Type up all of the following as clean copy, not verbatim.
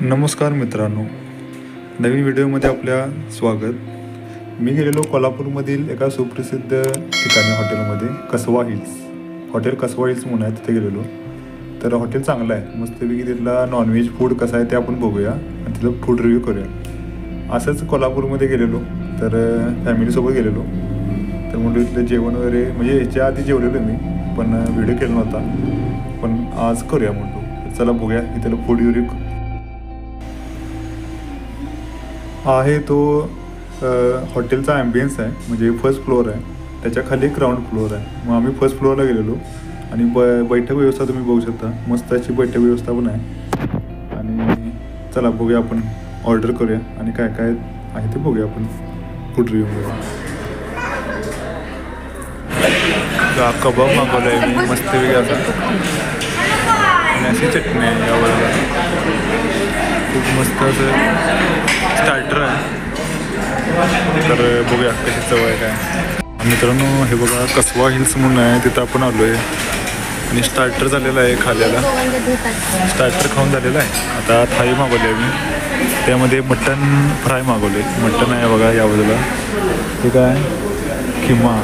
नमस्कार मित्रांनो, नवीन व्हिडिओमध्ये आपल्या स्वागत. मी गेलेलो कोल्हापूरमधील एका सुप्रसिद्ध ठिकाणी हॉटेलमध्ये कसवा हिल्स. हॉटेल कसवा हिल्स म्हणून आहे, तिथे गेलेलो. तर हॉटेल चांगलं आहे, मस्तपैकी तिथला नॉनव्हेज फूड कसं आहे ते आपण बघूया आणि तिथलं फूड रिव्ह्यू करूया. असंच कोल्हापूरमध्ये गेलेलो, तर फॅमिलीसोबत गेलेलो. तर म्हणून इथलं जेवण वगैरे म्हणजे ह्याच्या आधी जेवलेलो मी, पण व्हिडिओ केला नव्हता. पण आज करूया म्हणतो. चला बघूया इथलं फूड रिव्ह्यू आहे. तो हॉटेलचा ॲम्बियन्स आहे, म्हणजे फर्स्ट फ्लोअर आहे, त्याच्या खाली ग्राउंड फ्लोअर आहे. मग आम्ही फर्स्ट फ्लोअरला गेलेलो आणि बैठक व्यवस्था तुम्ही बघू शकता, मस्त अशी बैठक व्यवस्था पण आहे. आणि चला बघूया, आपण ऑर्डर करूया आणि काय काय आहे ते बघूया आपण फूड रिव्ह्यूमध्ये. कबाब मागवलं आहे मी, मस्त वेगळा असा आणि अशी चटणी आहे यावर. खूप मस्त असं स्टार्टर आहे. तर बघूया कशी चव आहे काय. मित्रांनो हे बघा, कसवा हिल्स म्हणून आहे, तिथं आपण आलो आहे. आणि स्टार्टर झालेलं आहे खाल्याला, स्टार्टर खाऊन झालेलं आहे. आता थाळी मागवली आहे मी, त्यामध्ये मटन फ्राय मागवले. मटन आहे बघा या बाजूला. हे काय किमा,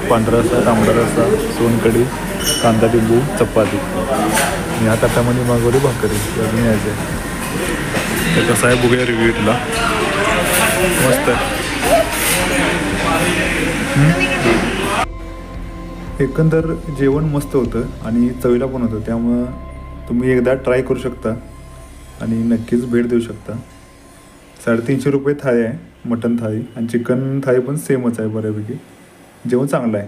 पांढरा रस्सा, तांबडा रस्सा, सोनकढी, कांदा लिंबू, चपाती. या ताटामध्ये मागवली भाकरी. अजून यायचं तर कसं आहे बघूया रिव्ह्यू इथला. मस्त आहे. एकंदर जेवण मस्त होतं आणि चवीला पण होतं, त्यामुळं तुम्ही एकदा ट्राय करू शकता आणि नक्कीच भेट देऊ शकता. 350 रुपये थाळी आहे, मटन थाळी, आणि चिकन थाळी पण सेमच आहे बऱ्यापैकी. जेवण चांगलं आहे.